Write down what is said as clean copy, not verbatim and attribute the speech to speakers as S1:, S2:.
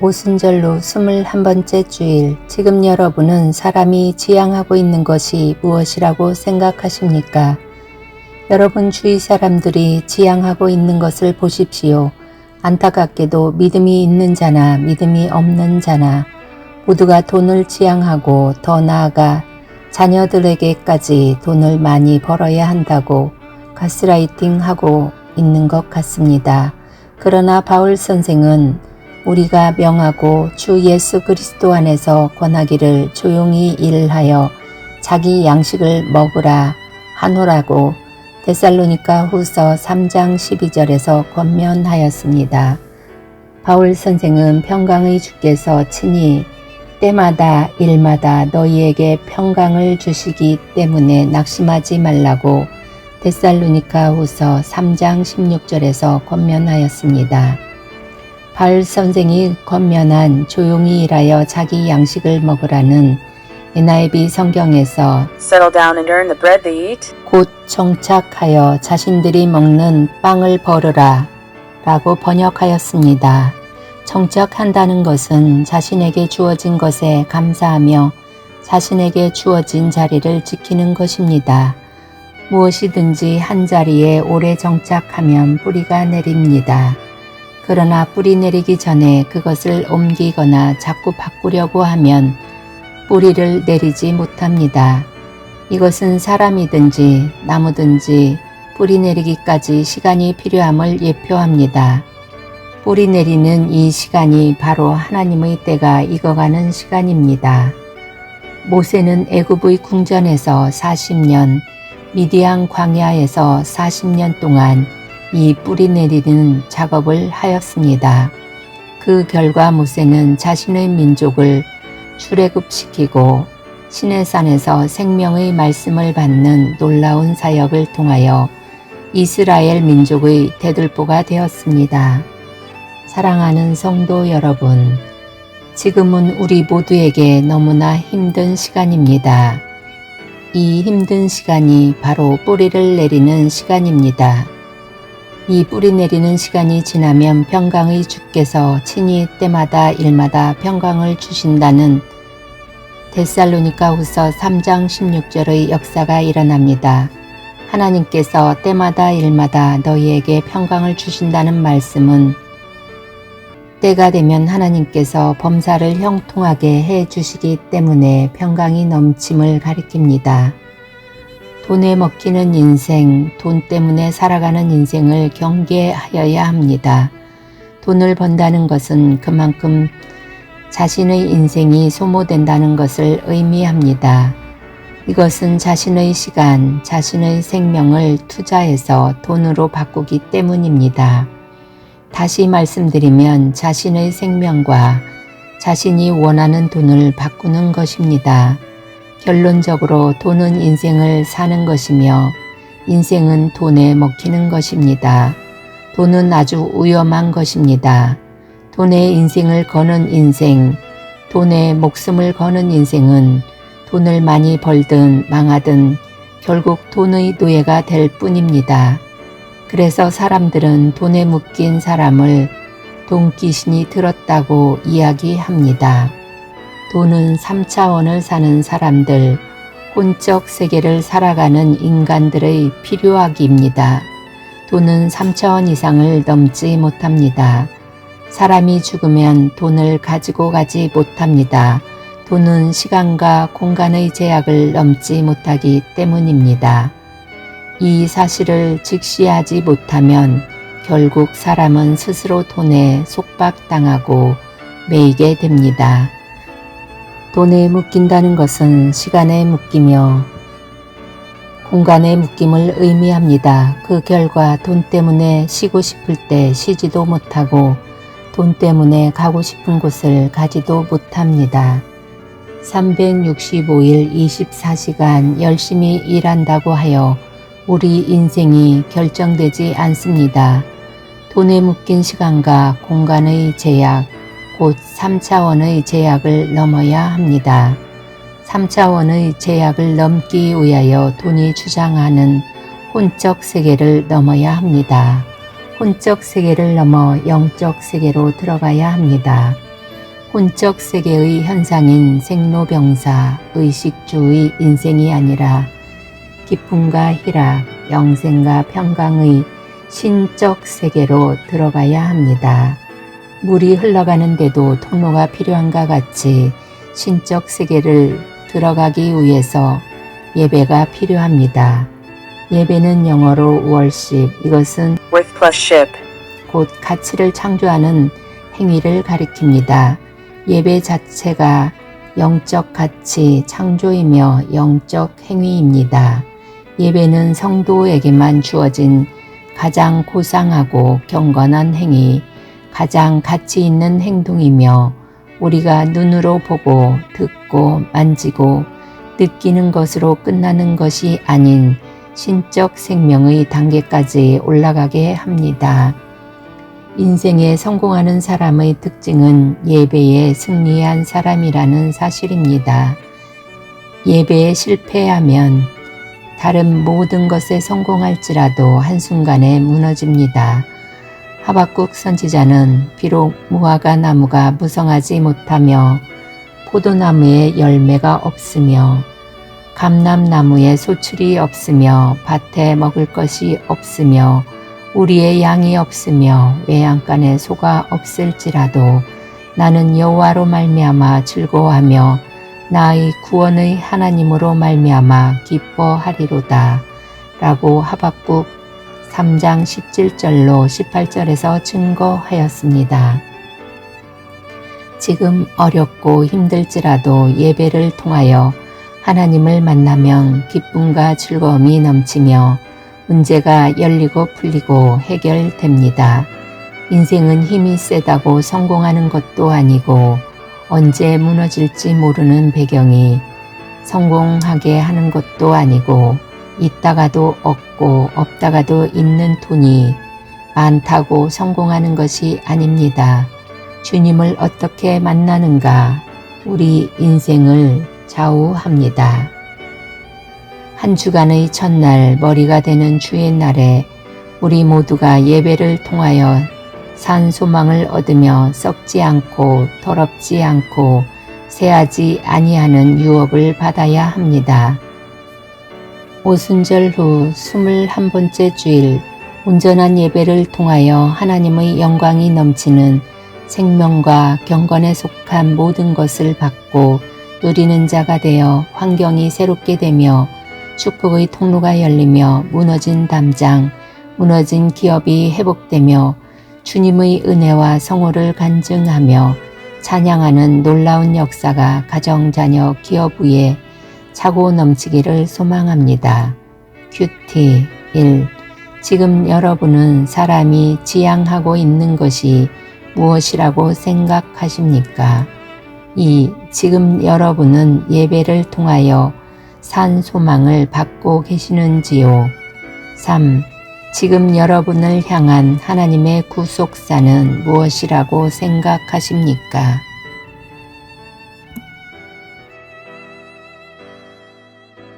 S1: 오순절로 21번째 주일, 지금 여러분은 사람이 지향하고 있는 것이 무엇이라고 생각하십니까? 여러분 주위 사람들이 지향하고 있는 것을 보십시오. 안타깝게도 믿음이 있는 자나 믿음이 없는 자나 모두가 돈을 지향하고 더 나아가 자녀들에게까지 돈을 많이 벌어야 한다고 가스라이팅하고 있는 것 같습니다. 그러나 바울 선생은 우리가 명하고 주 예수 그리스도 안에서 권하기를 조용히 일하여 자기 양식을 먹으라 하노라고 데살로니가 후서 3장 12절에서 권면하였습니다. 바울 선생은 평강의 주께서 친히 때마다 일마다 너희에게 평강을 주시기 때문에 낙심하지 말라고 데살로니가 후서 3장 16절에서 권면하였습니다. 바울 선생이 권면한 조용히 일하여 자기 양식을 먹으라는 NIV 성경에서
S2: Settle down and earn the bread they eat.
S1: 곧 정착하여 자신들이 먹는 빵을 벌으라 라고 번역하였습니다. 정착한다는 것은 자신에게 주어진 것에 감사하며 자신에게 주어진 자리를 지키는 것입니다. 무엇이든지 한 자리에 오래 정착하면 뿌리가 내립니다. 그러나 뿌리 내리기 전에 그것을 옮기거나 자꾸 바꾸려고 하면 뿌리를 내리지 못합니다. 이것은 사람이든지 나무든지 뿌리 내리기까지 시간이 필요함을 예표합니다. 뿌리 내리는 이 시간이 바로 하나님의 때가 익어가는 시간입니다. 모세는 애굽의 궁전에서 40년, 미디안 광야에서 40년 동안 이 뿌리 내리는 작업을 하였습니다. 그 결과 모세는 자신의 민족을 출애굽시키고 시내산에서 생명의 말씀을 받는 놀라운 사역을 통하여 이스라엘 민족의 대들보가 되었습니다. 사랑하는 성도 여러분, 지금은 우리 모두에게 너무나 힘든 시간입니다. 이 힘든 시간이 바로 뿌리를 내리는 시간입니다. 이 뿌리 내리는 시간이 지나면 평강의 주께서 친히 때마다 일마다 평강을 주신다는 데살로니가 후서 3장 16절의 역사가 일어납니다. 하나님께서 때마다 일마다 너희에게 평강을 주신다는 말씀은 때가 되면 하나님께서 범사를 형통하게 해 주시기 때문에 평강이 넘침을 가리킵니다. 돈에 먹히는 인생, 돈 때문에 살아가는 인생을 경계하여야 합니다. 돈을 번다는 것은 그만큼 자신의 인생이 소모된다는 것을 의미합니다. 이것은 자신의 시간, 자신의 생명을 투자해서 돈으로 바꾸기 때문입니다. 다시 말씀드리면 자신의 생명과 자신이 원하는 돈을 바꾸는 것입니다. 결론적으로 돈은 인생을 사는 것이며 인생은 돈에 먹히는 것입니다. 돈은 아주 위험한 것입니다. 돈에 인생을 거는 인생, 돈에 목숨을 거는 인생은 돈을 많이 벌든 망하든 결국 돈의 노예가 될 뿐입니다. 그래서 사람들은 돈에 묶인 사람을 돈귀신이 들었다고 이야기합니다. 돈은 3차원을 사는 사람들, 혼적 세계를 살아가는 인간들의 필요하기입니다. 돈은 3차원 이상을 넘지 못합니다. 사람이 죽으면 돈을 가지고 가지 못합니다. 돈은 시간과 공간의 제약을 넘지 못하기 때문입니다. 이 사실을 직시하지 못하면 결국 사람은 스스로 돈에 속박당하고 매이게 됩니다. 돈에 묶인다는 것은 시간에 묶이며 공간에 묶임을 의미합니다. 그 결과 돈 때문에 쉬고 싶을 때 쉬지도 못하고 돈 때문에 가고 싶은 곳을 가지도 못합니다. 365일 24시간 열심히 일한다고 하여 우리 인생이 결정되지 않습니다. 돈에 묶인 시간과 공간의 제약, 곧 3차원의 제약을 넘어야 합니다. 3차원의 제약을 넘기 위하여 돈이 주장하는 혼적 세계를 넘어야 합니다. 혼적 세계를 넘어 영적 세계로 들어가야 합니다. 혼적 세계의 현상인 생로병사, 의식주의 인생이 아니라 기쁨과 희락, 영생과 평강의 신적 세계로 들어가야 합니다. 물이 흘러가는데도 통로가 필요한가 같이 신적 세계를 들어가기 위해서 예배가 필요합니다. 예배는 영어로 worship, 이것은
S2: Worth plus ship.
S1: 곧 가치를 창조하는 행위를 가리킵니다. 예배 자체가 영적 가치 창조이며 영적 행위입니다. 예배는 성도에게만 주어진 가장 고상하고 경건한 행위, 가장 가치 있는 행동이며 우리가 눈으로 보고 듣고 만지고 느끼는 것으로 끝나는 것이 아닌 신적 생명의 단계까지 올라가게 합니다. 인생에 성공하는 사람의 특징은 예배에 승리한 사람이라는 사실입니다. 예배에 실패하면 다른 모든 것에 성공할지라도 한순간에 무너집니다. 하박국 선지자는 비록 무화과 나무가 무성하지 못하며 포도나무에 열매가 없으며 감람나무에 소출이 없으며 밭에 먹을 것이 없으며 우리의 양이 없으며 외양간에 소가 없을지라도 나는 여호와로 말미암아 즐거워하며 나의 구원의 하나님으로 말미암아 기뻐하리로다 라고 하박국 3장 17절로 18절에서 증거하였습니다. 지금 어렵고 힘들지라도 예배를 통하여 하나님을 만나면 기쁨과 즐거움이 넘치며 문제가 열리고 풀리고 해결됩니다. 인생은 힘이 세다고 성공하는 것도 아니고 언제 무너질지 모르는 배경이 성공하게 하는 것도 아니고 있다가도 없고 없다가도 있는 돈이 많다고 성공하는 것이 아닙니다. 주님을 어떻게 만나는가 우리 인생을 좌우합니다. 한 주간의 첫날 머리가 되는 주의 날에 우리 모두가 예배를 통하여 산 소망을 얻으며 썩지 않고 더럽지 않고 새하지 아니하는 유업을 받아야 합니다. 오순절 후 21번째 주일 온전한 예배를 통하여 하나님의 영광이 넘치는 생명과 경건에 속한 모든 것을 받고 누리는 자가 되어 환경이 새롭게 되며 축복의 통로가 열리며 무너진 담장, 무너진 기업이 회복되며 주님의 은혜와 성호를 간증하며 찬양하는 놀라운 역사가 가정, 자녀, 기업 위에 차고 넘치기를 소망합니다. 큐티 1. 지금 여러분은 사람이 지향하고 있는 것이 무엇이라고 생각하십니까? 2. 지금 여러분은 예배를 통하여 산 소망을 받고 계시는지요? 3. 지금 여러분을 향한 하나님의 구속사는 무엇이라고 생각하십니까?